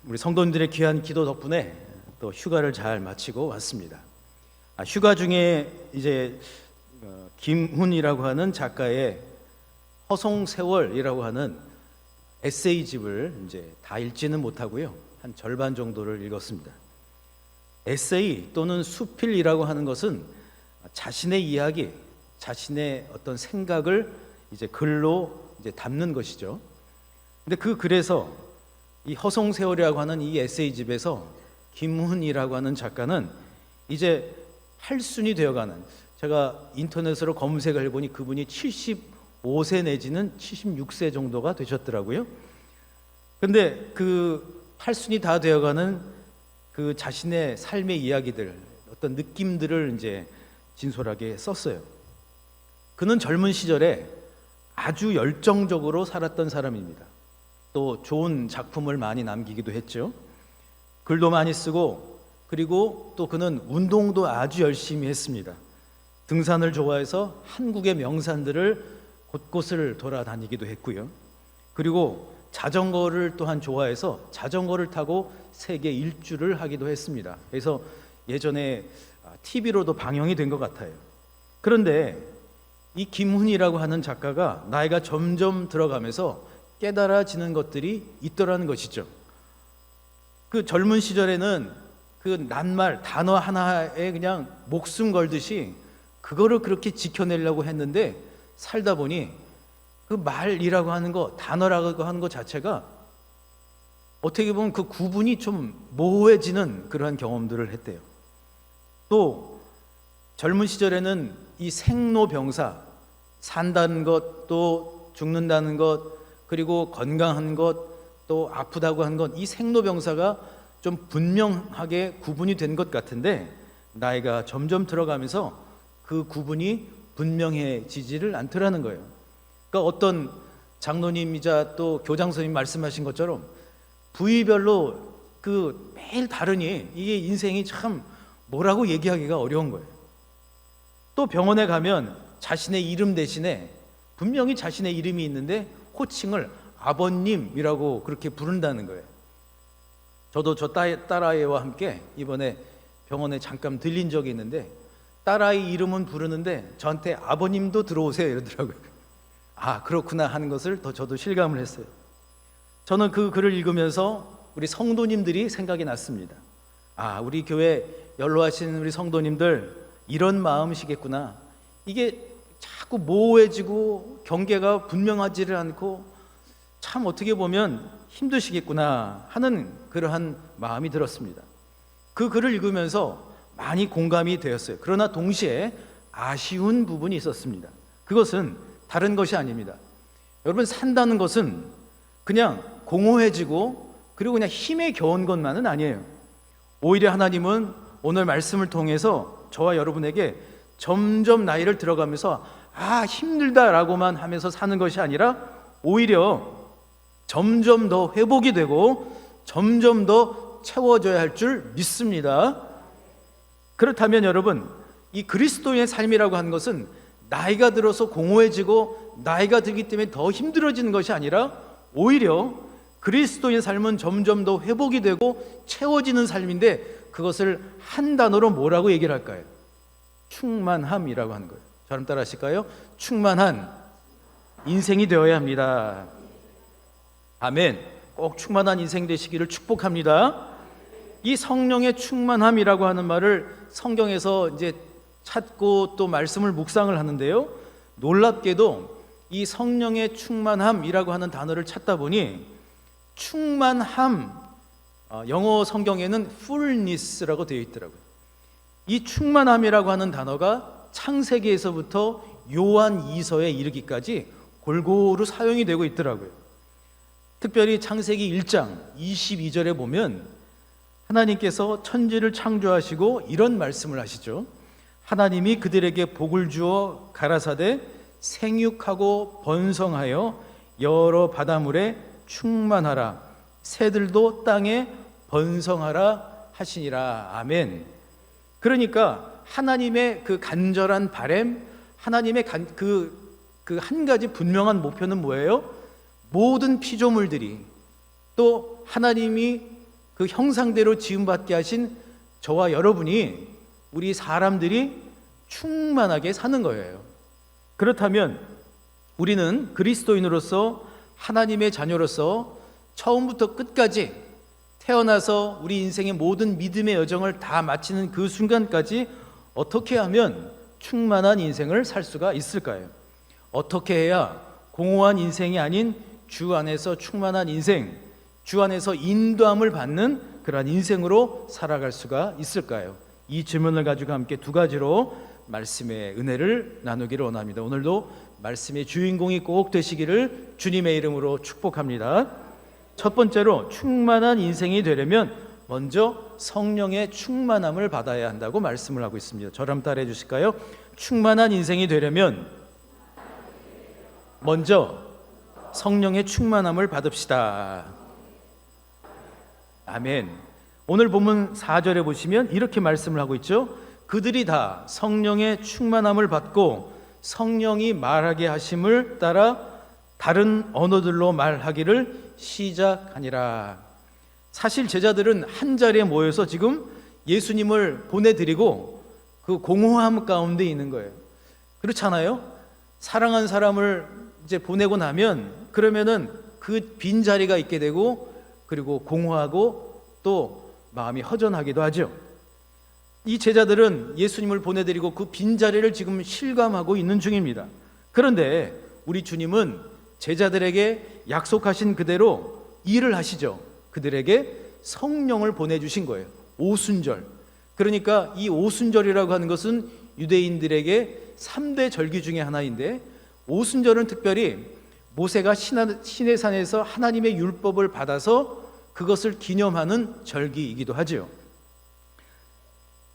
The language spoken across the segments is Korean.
우리 성도님들의 귀한 기도 덕분에 또 휴가를 잘 마치고 왔습니다. 휴가 중에 이제 김훈이라고 하는 작가의 허송세월이라고 하는 에세이집을 이제 다 읽지는 못하고요, 한 절반 정도를 읽었습니다. 에세이 또는 수필이라고 하는 것은 자신의 이야기, 자신의 어떤 생각을 이제 글로 이제 담는 것이죠. 근데 그 글에서 이 허송세월이라고 하는 이 에세이집에서 김훈이라고 하는 작가는 이제 8순이 되어가는, 제가 인터넷으로 검색을 해보니 그분이 75세 내지는 76세 정도가 되셨더라고요. 근데 그 8순이 다 되어가는 그 자신의 삶의 이야기들, 어떤 느낌들을 이제 진솔하게 썼어요. 그는 젊은 시절에 아주 열정적으로 살았던 사람입니다. 또 좋은 작품을 많이 남기기도 했죠. 글도 많이 쓰고, 그리고 또 그는 운동도 아주 열심히 했습니다. 등산을 좋아해서 한국의 명산들을 곳곳을 돌아다니기도 했고요. 그리고 자전거를 또한 좋아해서 자전거를 타고 세계 일주를 하기도 했습니다. 그래서 예전에 TV로도 방영이 된 것 같아요. 그런데 이 김훈이라고 하는 작가가 나이가 점점 들어가면서 깨달아지는 것들이 있더라는 것이죠. 그 젊은 시절에는 그 낱말, 단어 하나에 그냥 목숨 걸듯이 그거를 그렇게 지켜내려고 했는데, 살다 보니 그 말이라고 하는 거, 단어라고 하는 것 자체가 어떻게 보면 그 구분이 좀 모호해지는 그러한 경험들을 했대요. 또 젊은 시절에는 이 생로병사, 산다는 것, 또 죽는다는 것, 그리고 건강한 것, 또 아프다고 한 것, 이 생로병사가 좀 분명하게 구분이 된 것 같은데, 나이가 점점 들어가면서 그 구분이 분명해지지를 않더라는 거예요. 그러니까 어떤 장로님이자 또 교장선생님 말씀하신 것처럼 부위별로 그 매일 다르니 이게 인생이 참 뭐라고 얘기하기가 어려운 거예요. 또 병원에 가면 자신의 이름 대신에 분명히 자신의 이름이 있는데 호칭을 아버님이라고 그렇게 부른다는 거예요. 저도 저 딸아이와 함께 이번에 병원에 잠깐 들린 적이 있는데, 딸아이 이름은 부르는데 저한테 아버님도 들어오세요 이러더라고요. 아, 그렇구나 하는 것을 더 저도 실감을 했어요. 저는 그 글을 읽으면서 우리 성도님들이 생각이 났습니다. 아, 우리 교회 연로하신 우리 성도님들 이런 마음이시겠구나. 이게 자꾸 모호해지고 경계가 분명하지를 않고 참 어떻게 보면 힘드시겠구나 하는 그러한 마음이 들었습니다. 그 글을 읽으면서 많이 공감이 되었어요. 그러나 동시에 아쉬운 부분이 있었습니다. 그것은 다른 것이 아닙니다. 여러분, 산다는 것은 그냥 공허해지고 그리고 그냥 힘에 겨운 것만은 아니에요. 오히려 하나님은 오늘 말씀을 통해서 저와 여러분에게 점점 나이를 들어가면서 힘들다라고만 하면서 사는 것이 아니라 오히려 점점 더 회복이 되고 점점 더 채워져야 할 줄 믿습니다. 그렇다면 여러분, 이 그리스도인의 삶이라고 하는 것은 나이가 들어서 공허해지고 나이가 들기 때문에 더 힘들어지는 것이 아니라 오히려 그리스도인의 삶은 점점 더 회복이 되고 채워지는 삶인데, 그것을 한 단어로 뭐라고 얘기를 할까요? 충만함이라고 하는 거예요. 저랑 따라 하실까요? 충만한 인생이 되어야 합니다. 아멘. 꼭 충만한 인생 되시기를 축복합니다. 이 성령의 충만함이라고 하는 말을 성경에서 이제 찾고 또 말씀을 묵상을 하는데요, 놀랍게도 이 성령의 충만함이라고 하는 단어를 찾다 보니 충만함, 영어 성경에는 fullness라고 되어 있더라고요. 이 충만함이라고 하는 단어가 창세기에서부터 요한 2서에 이르기까지 골고루 사용이 되고 있더라고요. 특별히 창세기 1장 22절에 보면 하나님께서 천지를 창조하시고 이런 말씀을 하시죠. 하나님이 그들에게 복을 주어 가라사대 생육하고 번성하여 여러 바다물에 충만하라, 새들도 땅에 번성하라 하시니라. 아멘. 그러니까 하나님의 그 간절한 바램, 하나님의 그 한 가지 분명한 목표는 뭐예요? 모든 피조물들이, 또 하나님이 그 형상대로 지음받게 하신 저와 여러분이, 우리 사람들이 충만하게 사는 거예요. 그렇다면 우리는 그리스도인으로서, 하나님의 자녀로서 처음부터 끝까지 태어나서 우리 인생의 모든 믿음의 여정을 다 마치는 그 순간까지 어떻게 하면 충만한 인생을 살 수가 있을까요? 어떻게 해야 공허한 인생이 아닌 주 안에서 충만한 인생, 주 안에서 인도함을 받는 그러한 인생으로 살아갈 수가 있을까요? 이 질문을 가지고 함께 두 가지로 말씀의 은혜를 나누기를 원합니다. 오늘도 말씀의 주인공이 꼭 되시기를 주님의 이름으로 축복합니다. 첫 번째로, 충만한 인생이 되려면 먼저 성령의 충만함을 받아야 한다고 말씀을 하고 있습니다. 저를 한번 따라해 주실까요? 충만한 인생이 되려면 먼저 성령의 충만함을 받읍시다. 아멘. 오늘 본문 4절에 보시면 이렇게 말씀을 하고 있죠. 그들이 다 성령의 충만함을 받고 성령이 말하게 하심을 따라 다른 언어들로 말하기를 시작하니라. 사실 제자들은 한 자리에 모여서 지금 예수님을 보내드리고 그 공허함 가운데 있는 거예요. 그렇잖아요? 사랑한 사람을 이제 보내고 나면 그러면은 그 빈자리가 있게 되고, 그리고 공허하고 또 마음이 허전하기도 하죠. 이 제자들은 예수님을 보내드리고 그 빈자리를 지금 실감하고 있는 중입니다. 그런데 우리 주님은 제자들에게 약속하신 그대로 일을 하시죠. 그들에게 성령을 보내주신 거예요. 오순절. 그러니까 이 오순절이라고 하는 것은 유대인들에게 3대 절기 중에 하나인데, 오순절은 특별히 모세가 시내산에서 하나님의 율법을 받아서 그것을 기념하는 절기이기도 하죠.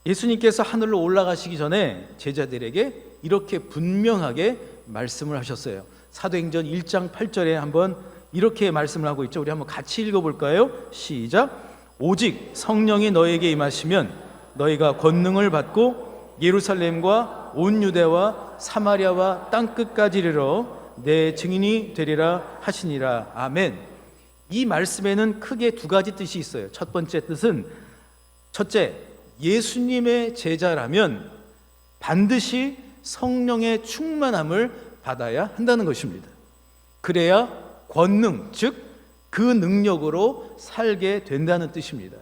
예수님께서 하늘로 올라가시기 전에 제자들에게 이렇게 분명하게 말씀을 하셨어요. 사도행전 1장 8절에 한번 이렇게 말씀을 하고 있죠. 우리 한번 같이 읽어볼까요? 시작. 오직 성령이 너에게 임하시면 너희가 권능을 받고 예루살렘과 온 유대와 사마리아와 땅끝까지 이르러 내 증인이 되리라 하시니라. 아멘. 이 말씀에는 크게 두 가지 뜻이 있어요. 첫 번째 뜻은, 첫째, 예수님의 제자라면 반드시 성령의 충만함을 받아야 한다는 것입니다. 그래야 권능, 즉 그 능력으로 살게 된다는 뜻입니다.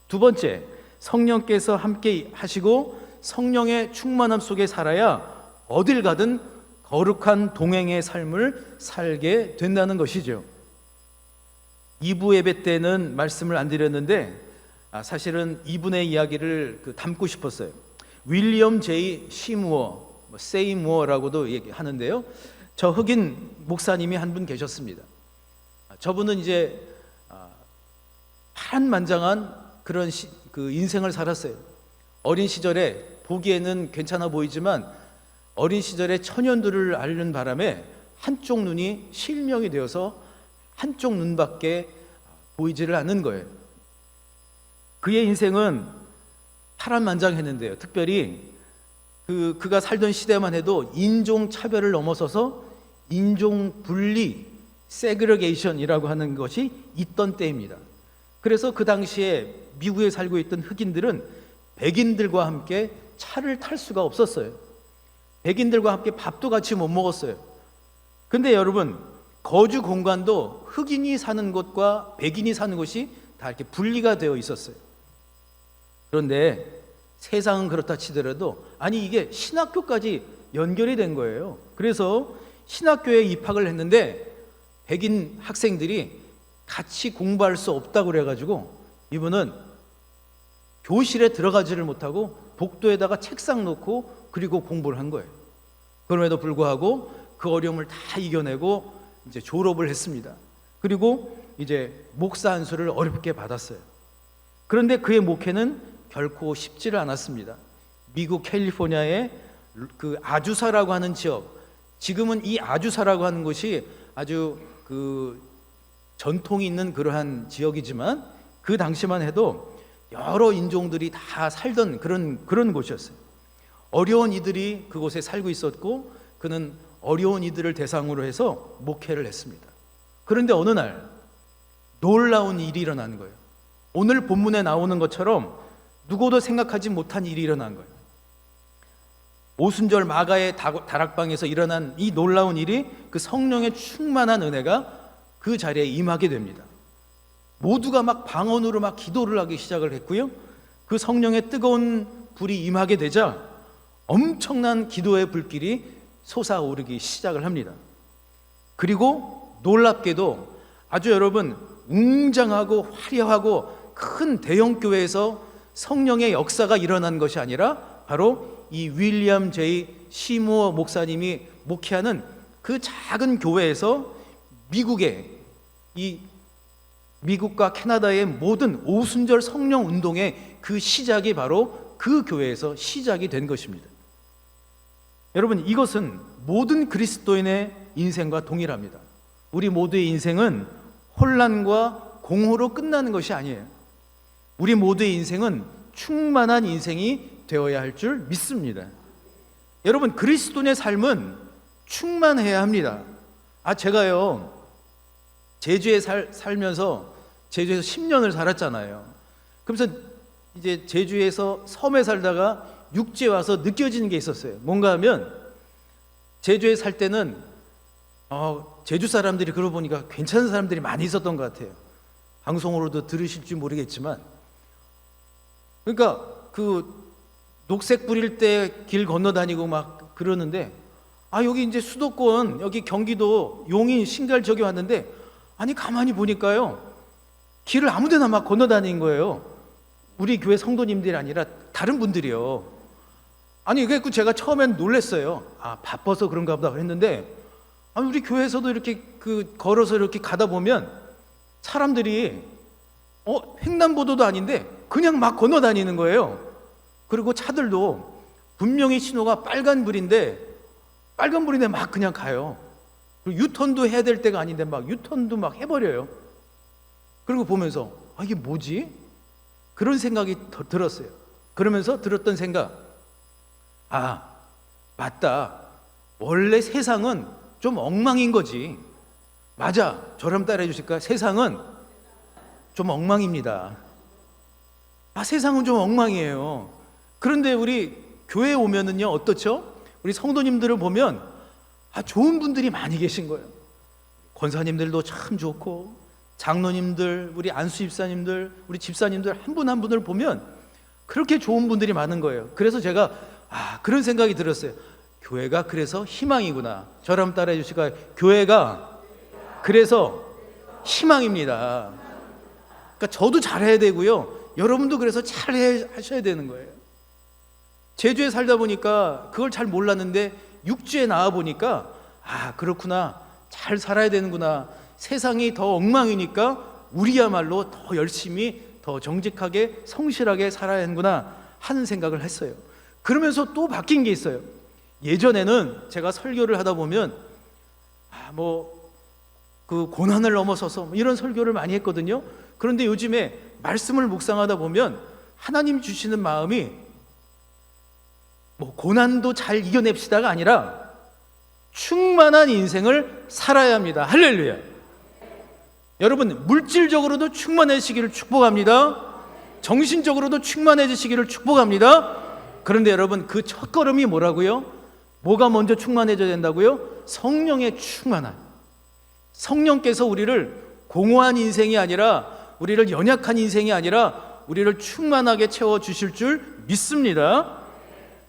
두 번째, 성령께서 함께 하시고 성령의 충만함 속에 살아야 어딜 가든 거룩한 동행의 삶을 살게 된다는 것이죠. 2부 예배 때는 말씀을 안 드렸는데 사실은 이분의 이야기를 담고 싶었어요. 윌리엄 제이 시무어, 세이무어라고도 얘기하는데요. 저 흑인 목사님이 한 분 계셨습니다. 저분은 이제 파란만장한 그런 그 인생을 살았어요. 어린 시절에 보기에는 괜찮아 보이지만 어린 시절에 천연두를 앓는 바람에 한쪽 눈이 실명이 되어서 한쪽 눈밖에 보이지를 않는 거예요. 그의 인생은 파란만장했는데요. 특별히 그가 살던 시대만 해도 인종 차별을 넘어서서 인종 분리, 세그레게이션이라고 하는 것이 있던 때입니다. 그래서 그 당시에 미국에 살고 있던 흑인들은 백인들과 함께 차를 탈 수가 없었어요. 백인들과 함께 밥도 같이 못 먹었어요. 근데 여러분, 거주 공간도 흑인이 사는 곳과 백인이 사는 곳이 다 이렇게 분리가 되어 있었어요. 그런데 세상은 그렇다 치더라도 이게 신학교까지 연결이 된 거예요. 그래서 신학교에 입학을 했는데 백인 학생들이 같이 공부할 수 없다고 그래가지고 이분은 교실에 들어가지를 못하고 복도에다가 책상 놓고 그리고 공부를 한 거예요. 그럼에도 불구하고 그 어려움을 다 이겨내고 이제 졸업을 했습니다. 그리고 이제 목사 안수를 어렵게 받았어요. 그런데 그의 목회는 결코 쉽지를 않았습니다. 미국 캘리포니아의 그 아주사라고 하는 지역, 지금은 이 아주사라고 하는 곳이 아주 그 전통이 있는 그러한 지역이지만 그 당시만 해도 여러 인종들이 다 살던 그런 곳이었어요. 어려운 이들이 그곳에 살고 있었고 그는 어려운 이들을 대상으로 해서 목회를 했습니다. 그런데 어느 날 놀라운 일이 일어나는 거예요. 오늘 본문에 나오는 것처럼 누구도 생각하지 못한 일이 일어난 거예요. 오순절 마가의 다락방에서 일어난 이 놀라운 일이 그 성령의 충만한 은혜가 그 자리에 임하게 됩니다. 모두가 막 방언으로 막 기도를 하기 시작을 했고요. 그 성령의 뜨거운 불이 임하게 되자 엄청난 기도의 불길이 솟아오르기 시작을 합니다. 그리고 놀랍게도 아주 여러분 웅장하고 화려하고 큰 대형 교회에서 성령의 역사가 일어난 것이 아니라 바로 이 윌리엄 제이 시무어 목사님이 목회하는 그 작은 교회에서 미국과 캐나다의 모든 오순절 성령 운동의 그 시작이 바로 그 교회에서 시작이 된 것입니다. 여러분, 이것은 모든 그리스도인의 인생과 동일합니다. 우리 모두의 인생은 혼란과 공허로 끝나는 것이 아니에요. 우리 모두의 인생은 충만한 인생이 되어야 할 줄 믿습니다. 여러분, 그리스도인의 삶은 충만해야 합니다. 제가요 제주에 살면서 제주에서 10년을 살았잖아요. 그러면서 이제 제주에서 섬에 살다가 육지에 와서 느껴지는 게 있었어요. 뭔가 하면 제주에 살 때는 제주 사람들이 그러고 보니까 괜찮은 사람들이 많이 있었던 것 같아요. 방송으로도 들으실지 모르겠지만, 그러니까 그 녹색 뿌릴 때 길 건너 다니고 막 그러는데, 여기 이제 수도권, 여기 경기도 용인 신갈 저기 왔는데, 가만히 보니까요 길을 아무데나 막 건너 다니는 거예요. 우리 교회 성도님들이 아니라 다른 분들이요. 그래서 제가 처음엔 놀랐어요. 바빠서 그런가 보다 했는데, 우리 교회에서도 이렇게 걸어서 이렇게 가다 보면 사람들이 횡단보도도 아닌데 그냥 막 건너 다니는 거예요. 그리고 차들도 분명히 신호가 빨간불인데 막 그냥 가요. 그리고 유턴도 해야 될 때가 아닌데 막 유턴도 막 해버려요. 그리고 보면서 이게 뭐지? 그런 생각이 들었어요. 그러면서 들었던 생각, 맞다, 원래 세상은 좀 엉망인 거지. 맞아, 저랑 따라해 주실까요? 세상은 좀 엉망입니다. 세상은 좀 엉망이에요. 그런데 우리 교회에 오면은요 어떻죠? 우리 성도님들을 보면 좋은 분들이 많이 계신 거예요. 권사님들도 참 좋고, 장로님들, 우리 안수 집사님들, 우리 집사님들 한 분 한 분을 보면 그렇게 좋은 분들이 많은 거예요. 그래서 제가 그런 생각이 들었어요. 교회가 그래서 희망이구나. 저랑 따라해 주실까요? 교회가 그래서 희망입니다. 그러니까 저도 잘해야 되고요, 여러분도 그래서 잘 하셔야 되는 거예요. 제주에 살다 보니까 그걸 잘 몰랐는데 육지에 나와 보니까 그렇구나, 잘 살아야 되는구나. 세상이 더 엉망이니까 우리야말로 더 열심히, 더 정직하게, 성실하게 살아야 하는구나 하는 생각을 했어요. 그러면서 또 바뀐 게 있어요. 예전에는 제가 설교를 하다 보면 그 고난을 넘어서서 이런 설교를 많이 했거든요. 그런데 요즘에 말씀을 묵상하다 보면 하나님 주시는 마음이 고난도 잘 이겨냅시다가 아니라 충만한 인생을 살아야 합니다. 할렐루야. 여러분, 물질적으로도 충만해지시기를 축복합니다. 정신적으로도 충만해지시기를 축복합니다. 그런데 여러분, 그 첫걸음이 뭐라고요? 뭐가 먼저 충만해져야 된다고요? 성령의 충만함. 성령께서 우리를 공허한 인생이 아니라, 우리를 연약한 인생이 아니라 우리를 충만하게 채워주실 줄 믿습니다.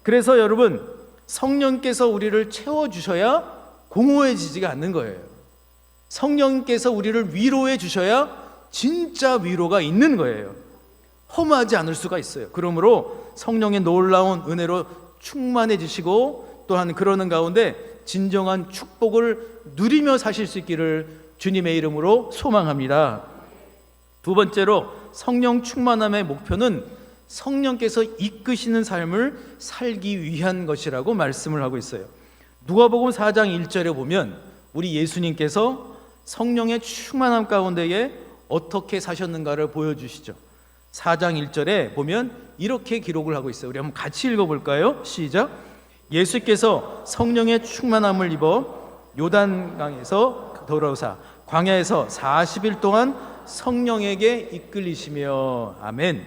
그래서 여러분, 성령께서 우리를 채워주셔야 공허해지지가 않는 거예요. 성령께서 우리를 위로해 주셔야 진짜 위로가 있는 거예요. 험하지 않을 수가 있어요. 그러므로 성령의 놀라운 은혜로 충만해지시고, 또한 그러는 가운데 진정한 축복을 누리며 사실 수 있기를 주님의 이름으로 소망합니다. 두 번째로, 성령 충만함의 목표는 성령께서 이끄시는 삶을 살기 위한 것이라고 말씀을 하고 있어요. 누가복음 4장 1절에 보면 우리 예수님께서 성령의 충만함 가운데에 어떻게 사셨는가를 보여주시죠. 4장 1절에 보면 이렇게 기록을 하고 있어요. 우리 한번 같이 읽어볼까요? 시작. 예수께서 성령의 충만함을 입어 요단강에서 돌아오사 광야에서 40일 동안 성령에게 이끌리시며. 아멘.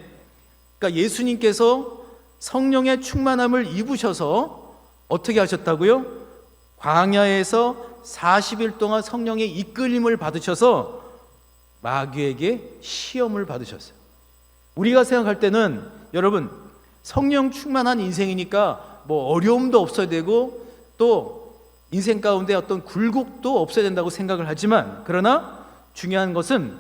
그러니까 예수님께서 성령의 충만함을 입으셔서 어떻게 하셨다고요? 광야에서 40일 동안 성령의 이끌림을 받으셔서 마귀에게 시험을 받으셨어요. 우리가 생각할 때는 여러분 성령 충만한 인생이니까 뭐 어려움도 없어야 되고 또 인생 가운데 어떤 굴곡도 없어야 된다고 생각을 하지만, 그러나 중요한 것은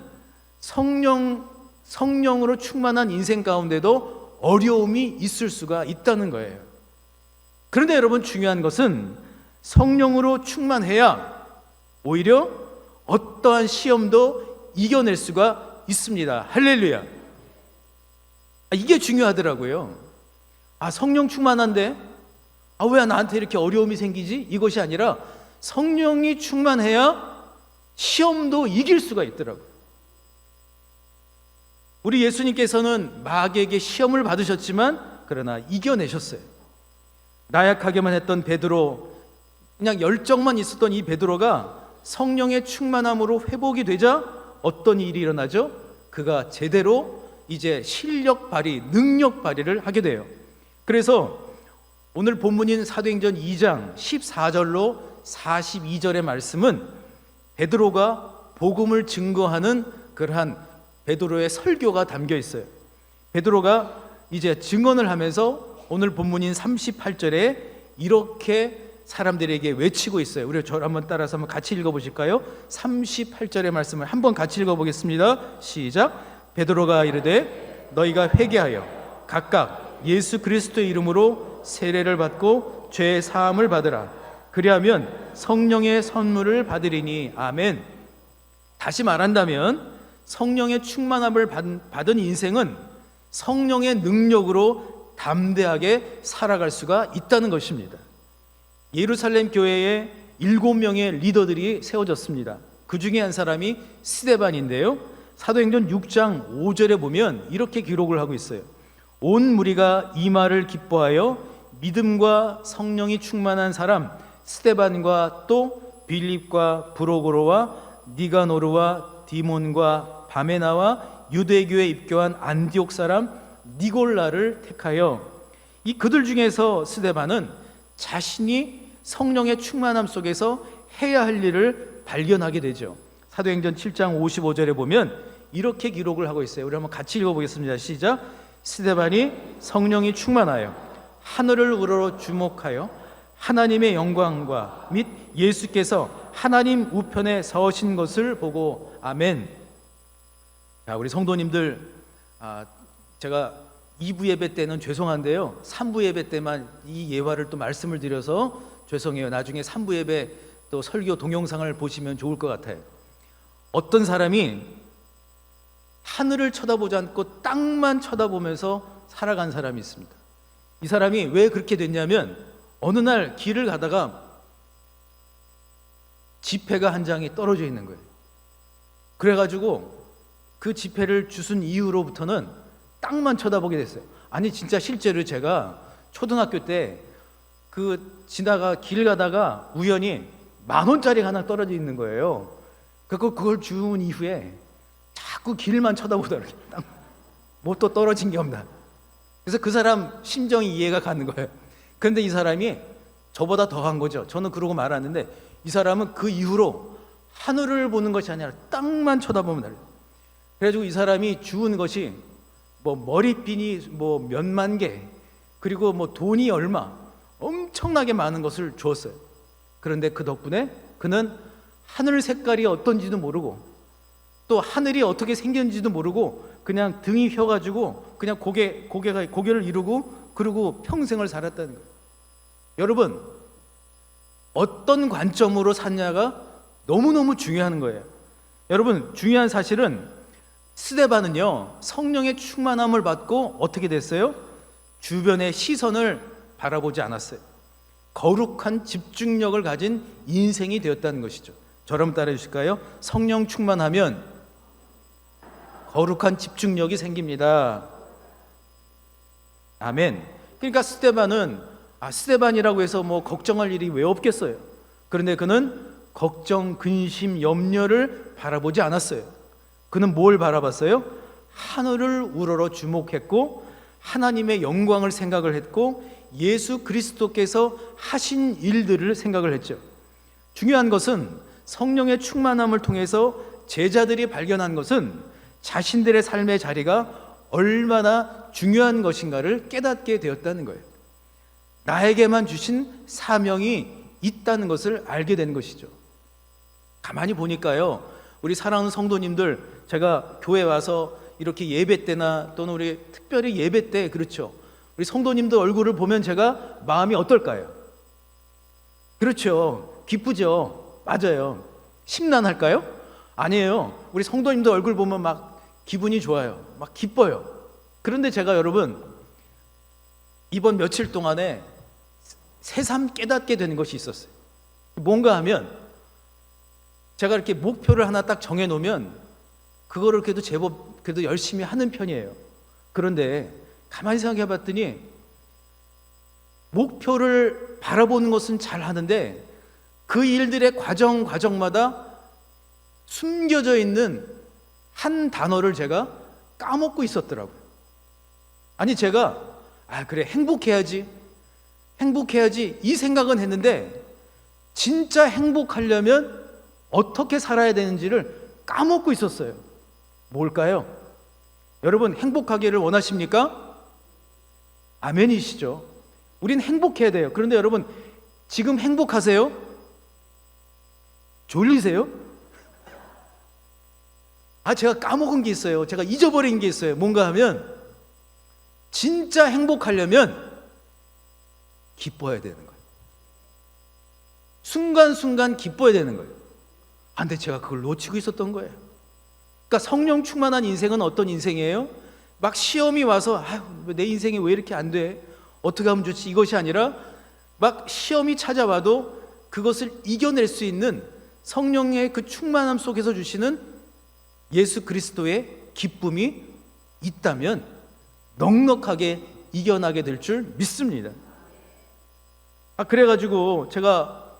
성령으로 충만한 인생 가운데도 어려움이 있을 수가 있다는 거예요. 그런데 여러분 중요한 것은 성령으로 충만해야 오히려 어떠한 시험도 이겨낼 수가 있습니다. 할렐루야. 이게 중요하더라고요. 성령 충만한데 왜 나한테 이렇게 어려움이 생기지? 이것이 아니라 성령이 충만해야 시험도 이길 수가 있더라고요. 우리 예수님께서는 마귀에게 시험을 받으셨지만 그러나 이겨내셨어요. 나약하게만 했던 베드로, 그냥 열정만 있었던 이 베드로가 성령의 충만함으로 회복이 되자 어떤 일이 일어나죠? 그가 제대로 이제 실력 발휘, 능력 발휘를 하게 돼요. 그래서 오늘 본문인 사도행전 2장 14절로 42절의 말씀은 베드로가 복음을 증거하는 그러한 베드로의 설교가 담겨 있어요. 베드로가 이제 증언을 하면서 오늘 본문인 38절에 이렇게 사람들에게 외치고 있어요. 우리 저를 한번 따라서 한번 같이 읽어보실까요? 38절의 말씀을 한번 같이 읽어보겠습니다. 시작. 베드로가 이르되 너희가 회개하여 각각 예수 그리스도의 이름으로 세례를 받고 죄 사함을 받으라. 그리하면 성령의 선물을 받으리니. 아멘. 다시 말한다면 성령의 충만함을 받은 인생은 성령의 능력으로 담대하게 살아갈 수가 있다는 것입니다. 예루살렘 교회에 7명의 리더들이 세워졌습니다. 그 중에 한 사람이 스데반인데요, 사도행전 6장 5절에 보면 이렇게 기록을 하고 있어요. 온 무리가 이 말을 기뻐하여 믿음과 성령이 충만한 사람 스데반과 또 빌립과 브로고로와 니가노르와 디몬과 바메나와 유대교에 입교한 안디옥 사람 니골라를 택하여, 이 그들 중에서 스데반은 자신이 성령의 충만함 속에서 해야 할 일을 발견하게 되죠. 사도행전 7장 55절에 보면 이렇게 기록을 하고 있어요. 우리 한번 같이 읽어보겠습니다. 시작. 스데반이 성령이 충만하여 하늘을 우러러 주목하여 하나님의 영광과 및 예수께서 하나님 우편에 서신 것을 보고. 아멘. 자, 우리 성도님들, 제가 2부 예배 때는 죄송한데요, 3부 예배 때만 이 예화를 또 말씀을 드려서 죄송해요. 나중에 3부 예배 또 설교 동영상을 보시면 좋을 것 같아요. 어떤 사람이 하늘을 쳐다보지 않고 땅만 쳐다보면서 살아간 사람이 있습니다. 이 사람이 왜 그렇게 됐냐면, 어느 날 길을 가다가 지폐가 한 장이 떨어져 있는 거예요. 그래가지고 그 지폐를 주순 이후로부터는 땅만 쳐다보게 됐어요. 아니 진짜 실제로 제가 초등학교 때 길 가다가 우연히 10,000원짜리 하나 떨어져 있는 거예요. 그걸 주운 이후에 자꾸 길만 쳐다보더라고요. 뭐 또 떨어진 게 없나. 그래서 그 사람 심정이 이해가 가는 거예요. 그런데 이 사람이 저보다 더한 거죠. 저는 그러고 말았는데 이 사람은 그 이후로 하늘을 보는 것이 아니라 땅만 쳐다보면 돼요. 그래가지고 이 사람이 주운 것이 뭐 머리핀이 뭐 몇만 개, 그리고 뭐 돈이 얼마, 엄청나게 많은 것을 주었어요. 그런데 그 덕분에 그는 하늘 색깔이 어떤지도 모르고 또 하늘이 어떻게 생겼는지도 모르고 그냥 등이 휘어가지고 그냥 고개를 이루고 그러고 평생을 살았다는 거예요. 여러분, 어떤 관점으로 샀냐가 너무너무 중요한 거예요. 여러분, 중요한 사실은 스데반은요, 성령의 충만함을 받고 어떻게 됐어요? 주변의 시선을 바라보지 않았어요. 거룩한 집중력을 가진 인생이 되었다는 것이죠. 저럼 따라 주실까요? 성령 충만하면 거룩한 집중력이 생깁니다. 아멘. 그러니까 스데반이라고 해서 뭐 걱정할 일이 왜 없겠어요? 그런데 그는 걱정, 근심, 염려를 바라보지 않았어요. 그는 뭘 바라봤어요? 하늘을 우러러 주목했고 하나님의 영광을 생각을 했고 예수 그리스도께서 하신 일들을 생각을 했죠. 중요한 것은 성령의 충만함을 통해서 제자들이 발견한 것은 자신들의 삶의 자리가 얼마나 중요한 것인가를 깨닫게 되었다는 거예요. 나에게만 주신 사명이 있다는 것을 알게 된 것이죠. 가만히 보니까요, 우리 사랑하는 성도님들, 제가 교회 와서 이렇게 예배 때나 또는 우리 특별히 예배 때, 그렇죠, 우리 성도님들 얼굴을 보면 제가 마음이 어떨까요? 그렇죠, 기쁘죠. 맞아요. 심란할까요? 아니에요. 우리 성도님들 얼굴 보면 막 기분이 좋아요. 막 기뻐요. 그런데 제가 여러분 이번 며칠 동안에 새삼 깨닫게 되는 것이 있었어요. 뭔가 하면 제가 이렇게 목표를 하나 딱 정해놓으면 그거를 그래도 제법 그래도 열심히 하는 편이에요. 그런데 가만히 생각해 봤더니 목표를 바라보는 것은 잘 하는데 그 일들의 과정마다 숨겨져 있는 한 단어를 제가 까먹고 있었더라고요. 아니 제가 그래 행복해야지 이 생각은 했는데 진짜 행복하려면 어떻게 살아야 되는지를 까먹고 있었어요. 뭘까요? 여러분 행복하기를 원하십니까? 아멘이시죠. 우린 행복해야 돼요. 그런데 여러분 지금 행복하세요? 졸리세요? 제가 까먹은 게 있어요. 제가 잊어버린 게 있어요. 뭔가 하면 진짜 행복하려면 기뻐야 되는 거예요. 순간순간 기뻐야 되는 거예요. 근데 제가 그걸 놓치고 있었던 거예요. 그러니까 성령 충만한 인생은 어떤 인생이에요? 막 시험이 와서 내 인생이 왜 이렇게 안 돼? 어떻게 하면 좋지? 이것이 아니라 막 시험이 찾아와도 그것을 이겨낼 수 있는 성령의 그 충만함 속에서 주시는 예수 그리스도의 기쁨이 있다면 넉넉하게 이겨나게 될 줄 믿습니다. 그래가지고 제가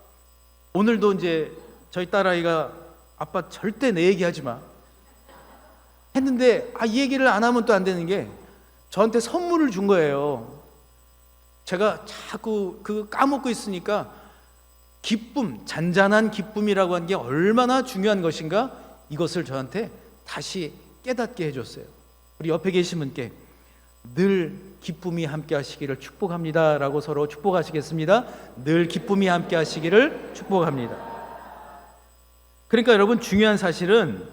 오늘도 이제 저희 딸아이가 아빠 절대 내 얘기하지 마 했는데 이 얘기를 안 하면 또 안 되는 게 저한테 선물을 준 거예요. 제가 자꾸 그 까먹고 있으니까 기쁨, 잔잔한 기쁨이라고 하는 게 얼마나 중요한 것인가 이것을 저한테 다시 깨닫게 해줬어요. 우리 옆에 계신 분께 늘 기쁨이 함께 하시기를 축복합니다 라고 서로 축복하시겠습니다. 늘 기쁨이 함께 하시기를 축복합니다. 그러니까 여러분 중요한 사실은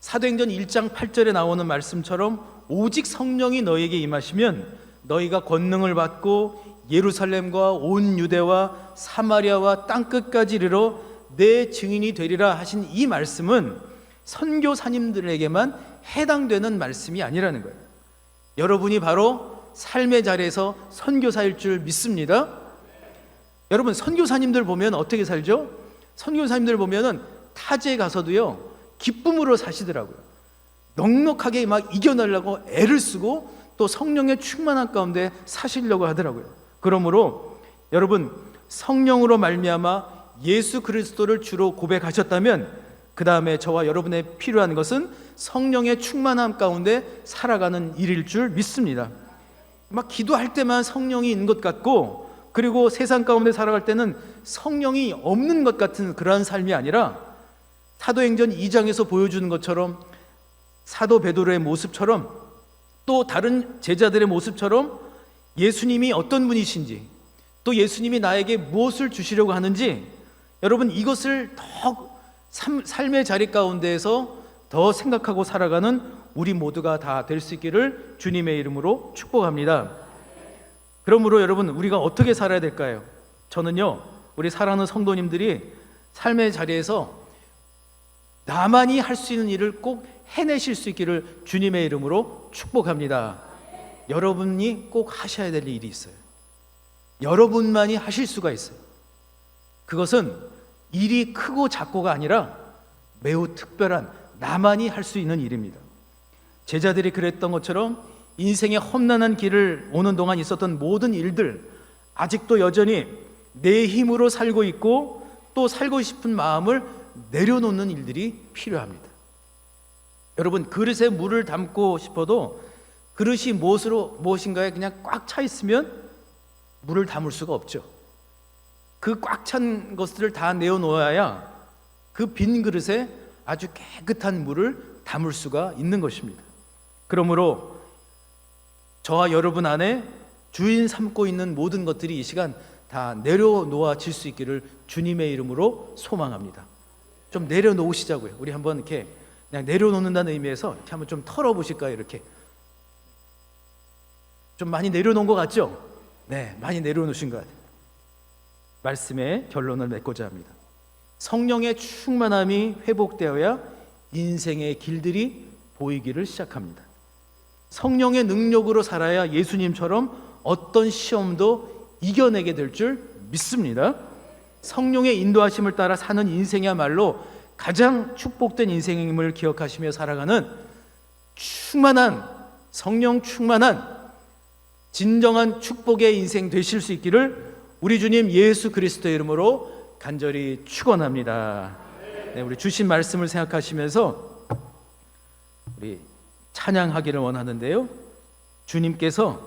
사도행전 1장 8절에 나오는 말씀처럼 오직 성령이 너희에게 임하시면 너희가 권능을 받고 예루살렘과 온 유대와 사마리아와 땅끝까지 이르러 내 증인이 되리라 하신 이 말씀은 선교사님들에게만 해당되는 말씀이 아니라는 거예요. 여러분이 바로 삶의 자리에서 선교사일 줄 믿습니다. 여러분 선교사님들 보면 어떻게 살죠? 선교사님들 보면은 타지에 가서도요 기쁨으로 사시더라고요. 넉넉하게 막 이겨내려고 애를 쓰고 또 성령의 충만한 가운데 사시려고 하더라고요. 그러므로 여러분 성령으로 말미암아 예수 그리스도를 주로 고백하셨다면 그 다음에 저와 여러분의 필요한 것은 성령의 충만함 가운데 살아가는 일일 줄 믿습니다. 막 기도할 때만 성령이 있는 것 같고 그리고 세상 가운데 살아갈 때는 성령이 없는 것 같은 그러한 삶이 아니라 사도행전 2장에서 보여주는 것처럼 사도 베드로의 모습처럼 또 다른 제자들의 모습처럼 예수님이 어떤 분이신지 또 예수님이 나에게 무엇을 주시려고 하는지 여러분 이것을 더 삶의 자리 가운데에서 더 생각하고 살아가는 우리 모두가 다 될 수 있기를 주님의 이름으로 축복합니다. 그러므로 여러분 우리가 어떻게 살아야 될까요? 저는요 우리 사랑하는 성도님들이 삶의 자리에서 나만이 할 수 있는 일을 꼭 해내실 수 있기를 주님의 이름으로 축복합니다. 여러분이 꼭 하셔야 될 일이 있어요. 여러분만이 하실 수가 있어요. 그것은 일이 크고 작고가 아니라 매우 특별한 나만이 할 수 있는 일입니다. 제자들이 그랬던 것처럼 인생의 험난한 길을 오는 동안 있었던 모든 일들 아직도 여전히 내 힘으로 살고 있고 또 살고 싶은 마음을 내려놓는 일들이 필요합니다. 여러분, 그릇에 물을 담고 싶어도 그릇이 무엇인가에 그냥 꽉 차 있으면 물을 담을 수가 없죠. 그 꽉 찬 것들을 다 내어놓아야 그 빈 그릇에 아주 깨끗한 물을 담을 수가 있는 것입니다. 그러므로 저와 여러분 안에 주인 삼고 있는 모든 것들이 이 시간 다 내려놓아질 수 있기를 주님의 이름으로 소망합니다. 좀 내려놓으시자고요. 우리 한번 이렇게 그냥 내려놓는다는 의미에서 이렇게 한번 좀 털어보실까요? 이렇게 좀 많이 내려놓은 것 같죠? 네, 많이 내려놓으신 것 같아요. 말씀의 결론을 맺고자 합니다. 성령의 충만함이 회복되어야 인생의 길들이 보이기를 시작합니다. 성령의 능력으로 살아야 예수님처럼 어떤 시험도 이겨내게 될 줄 믿습니다. 성령의 인도하심을 따라 사는 인생이야말로 가장 축복된 인생임을 기억하시며 살아가는 충만한, 성령 충만한 진정한 축복의 인생 되실 수 있기를 우리 주님 예수 그리스도의 이름으로 간절히 축원합니다. 네, 우리 주신 말씀을 생각하시면서 우리 찬양하기를 원하는데요, 주님께서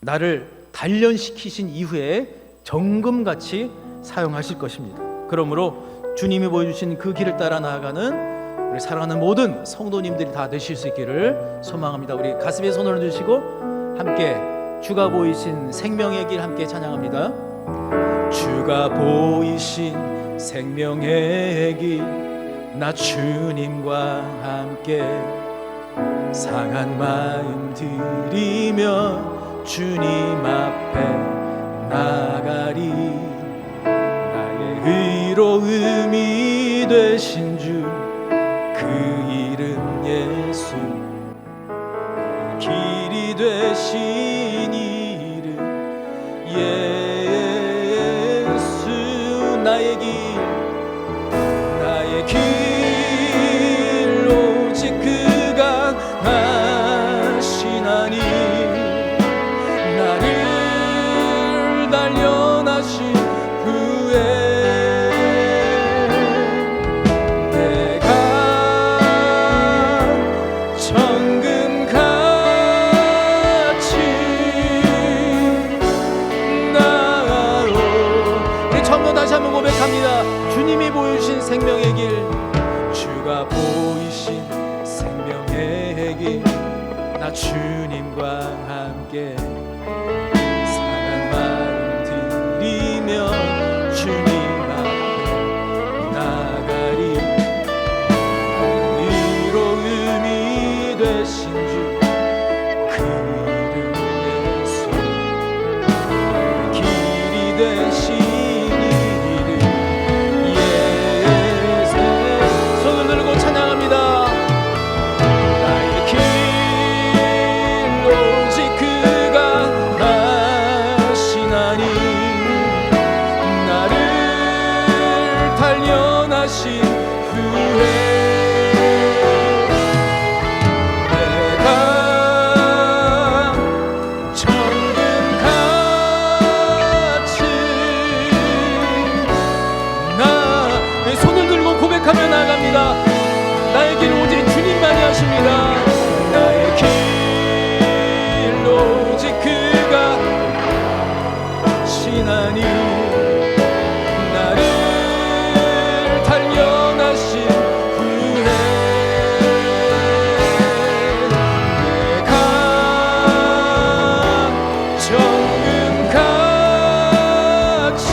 나를 단련시키신 이후에 정금같이 사용하실 것입니다. 그러므로 주님이 보여주신 그 길을 따라 나아가는 우리 사랑하는 모든 성도님들이 다 되실 수 있기를 소망합니다. 우리 가슴에 손을 얹으시고 함께 주가 보이신 생명의 길 함께 찬양합니다. 주가 보이신 생명의 길 나 주님과 함께 상한 마음 들이며 주님 앞에 나가리. 나의 의로움이 되신 주 그 이름 예수, 길이 되신 이름 예수. 나의 길 오직 그가 하시나니 나를 단련하신 후에 내가 정금같이 나아오. 우리 처음으로 다시 한번 고백합니다. 주님이 보여주신 생명의 길, 주가 보이신 생명의 길 나 주님과 함께 상한 마음 들이며 주님 앞에 나가리. 의로움이 되신 주 그 이름 예수, 길이 되신 이름 예수. 손을 들고 찬양합니다. 나의 길 오직 그가 하시나니 나를 단련하신 후에 내가 정금같이 내 손을 들고 고백하며 나아갑니다. 나의 길 오직 주님만이 하십니다. 나의 길 오직 그가 하시나니 나를 단련하신 후에 내가 정금같이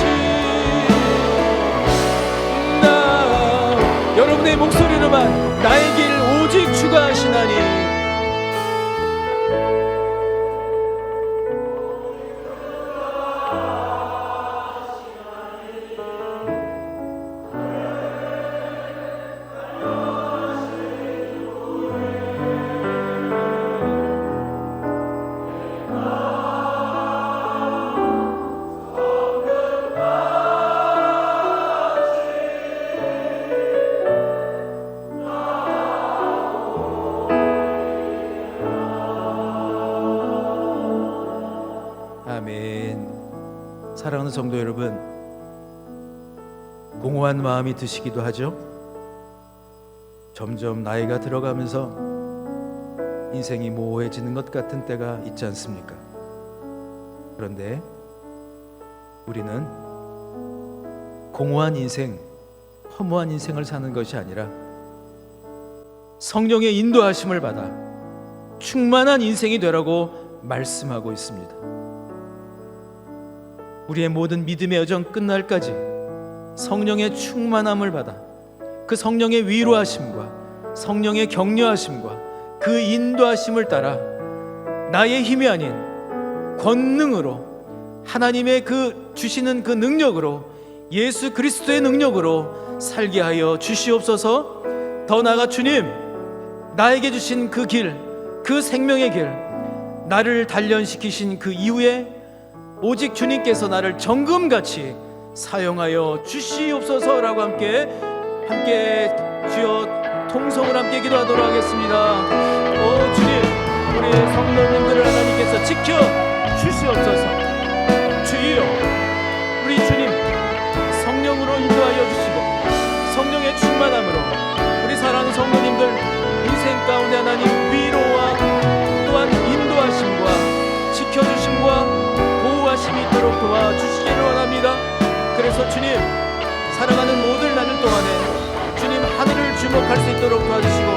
여러분의 목소리로만 나의 길 오직 주가 하시나니. 아멘. 사랑하는 성도 여러분, 공허한 마음이 드시기도 하죠. 점점 나이가 들어가면서 인생이 모호해지는 것 같은 때가 있지 않습니까? 그런데 우리는 공허한 인생, 허무한 인생을 사는 것이 아니라 성령의 인도하심을 받아 충만한 인생이 되라고 말씀하고 있습니다. 우리의 모든 믿음의 여정 끝날까지 성령의 충만함을 받아 그 성령의 위로하심과 성령의 격려하심과 그 인도하심을 따라 나의 힘이 아닌 권능으로, 하나님의 그 주시는 그 능력으로, 예수 그리스도의 능력으로 살게 하여 주시옵소서. 더 나아가 주님, 나에게 주신 그 길, 그 생명의 길, 나를 단련시키신 그 이후에 오직 주님께서 나를 정금같이 사용하여 주시옵소서라고 함께 주여 통성을 함께 기도하도록 하겠습니다. 오 주님, 우리 성도님들을 하나님께서 지켜 주시옵소서. 주여, 우리 주님 성령으로 인도하여 주시고 성령의 충만함으로 우리 사랑하는 성도님들 인생 가운데 하나님 위로와 또한 인도하심과 지켜주심과 보호하심이 있도록 도와주시기를 원합니다. 그래서 주님, 살아가는 모든 날들 동안에 주님 하늘을 주목할 수 있도록 도와주시고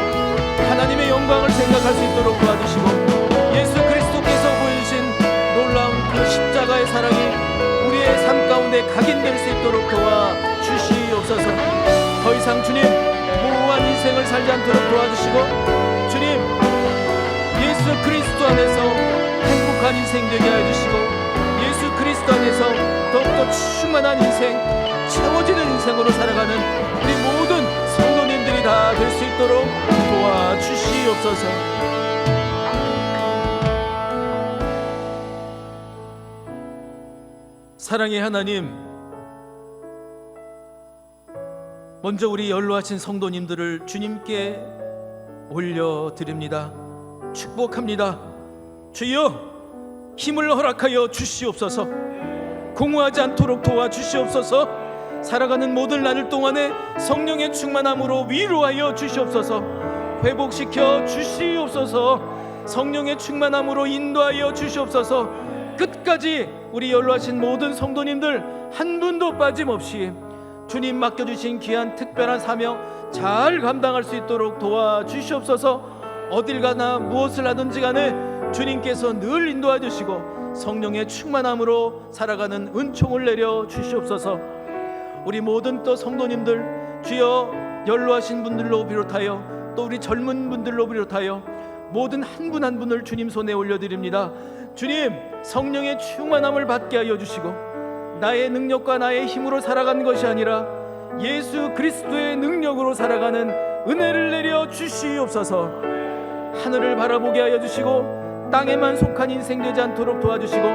하나님의 영광을 생각할 수 있도록 도와주시고 예수 그리스도께서 보여주신 놀라운 그 십자가의 사랑이 우리의 삶 가운데 각인될 수 있도록 도와주시옵소서. 더 이상 주님 모호한 인생을 살지 않도록 도와주시고 주님 예수 그리스도 안에서 행복한 인생 되게 하여 주시고 예수 그리스도 안에서 더욱더 충만한 인생, 채워지는 인생으로 살아가는 우리 모든 성도님들이 다 될 수 있도록 도와주시옵소서. 사랑의 하나님, 먼저 우리 연로하신 성도님들을 주님께 올려드립니다. 축복합니다. 주여, 힘을 허락하여 주시옵소서. 공허하지 않도록 도와주시옵소서. 살아가는 모든 날들 동안에 성령의 충만함으로 위로하여 주시옵소서. 회복시켜 주시옵소서. 성령의 충만함으로 인도하여 주시옵소서. 끝까지 우리 연로하신 모든 성도님들 한 분도 빠짐없이 주님 맡겨주신 귀한 특별한 사명 잘 감당할 수 있도록 도와주시옵소서. 어딜 가나 무엇을 하든지 간에 주님께서 늘 인도해 주시고 성령의 충만함으로 살아가는 은총을 내려 주시옵소서. 우리 모든 또 성도님들 주여 연로하신 분들로 비롯하여 또 우리 젊은 분들로 비롯하여 모든 한 분 한 분을 주님 손에 올려드립니다. 주님, 성령의 충만함을 받게 하여 주시고 나의 능력과 나의 힘으로 살아가는 것이 아니라 예수 그리스도의 능력으로 살아가는 은혜를 내려 주시옵소서. 하늘을 바라보게 하여 주시고 땅에만 속한 인생 되지 않도록 도와주시고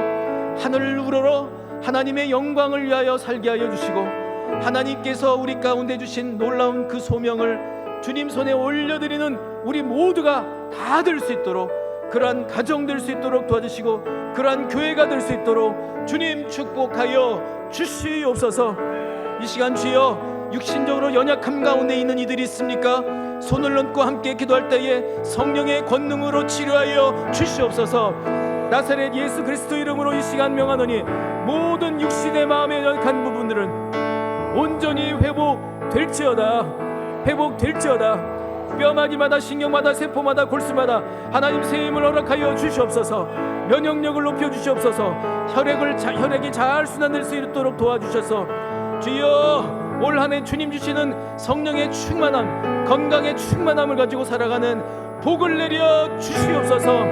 하늘을 우러러 하나님의 영광을 위하여 살게 하여 주시고 하나님께서 우리 가운데 주신 놀라운 그 소명을 주님 손에 올려드리는 우리 모두가 다 될 수 있도록, 그러한 가정 될 수 있도록 도와주시고 그러한 교회가 될 수 있도록 주님 축복하여 주시옵소서. 이 시간 주여, 육신적으로 연약함 가운데 있는 이들이 있습니까? 손을 얹고 함께 기도할 때에 성령의 권능으로 치료하여 주시옵소서. 나사렛 예수 그리스도 이름으로 이 시간 명하노니 모든 육신의 마음의 연약한 부분들은 온전히 회복될지어다. 뼈마디마다 신경마다 세포마다 골수마다 하나님 새 힘을 허락하여 주시옵소서. 면역력을 높여 주시옵소서. 혈액이 잘 순환될 수 있도록 도와주셔서 주여, 올 한 해 주님 주시는 성령의 충만함, 건강의 충만함을 가지고 살아가는 복을 내려 주시옵소서.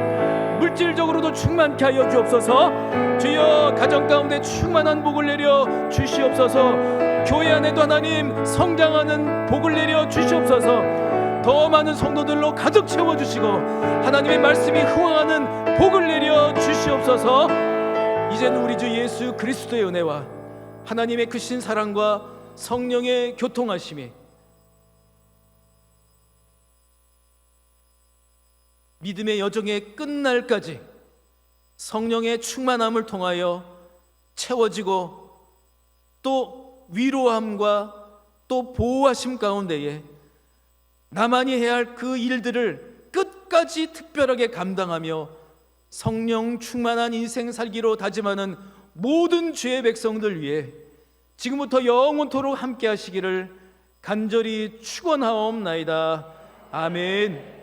물질적으로도 충만케 하여 주옵소서. 주여, 가정 가운데 충만한 복을 내려 주시옵소서. 교회 안에도 하나님 성장하는 복을 내려 주시옵소서. 더 많은 성도들로 가득 채워주시고 하나님의 말씀이 흥황하는 복을 내려 주시옵소서. 이제는 우리 주 예수 그리스도의 은혜와 하나님의 크신 사랑과 성령의 교통하심이 믿음의 여정의 끝날까지 성령의 충만함을 통하여 채워지고 또 위로함과 또 보호하심 가운데에 나만이 해야 할 그 일들을 끝까지 특별하게 감당하며 성령 충만한 인생 살기로 다짐하는 모든 주의 백성들 위해 지금부터 영원토록 함께 하시기를 간절히 축원하옵나이다. 아멘.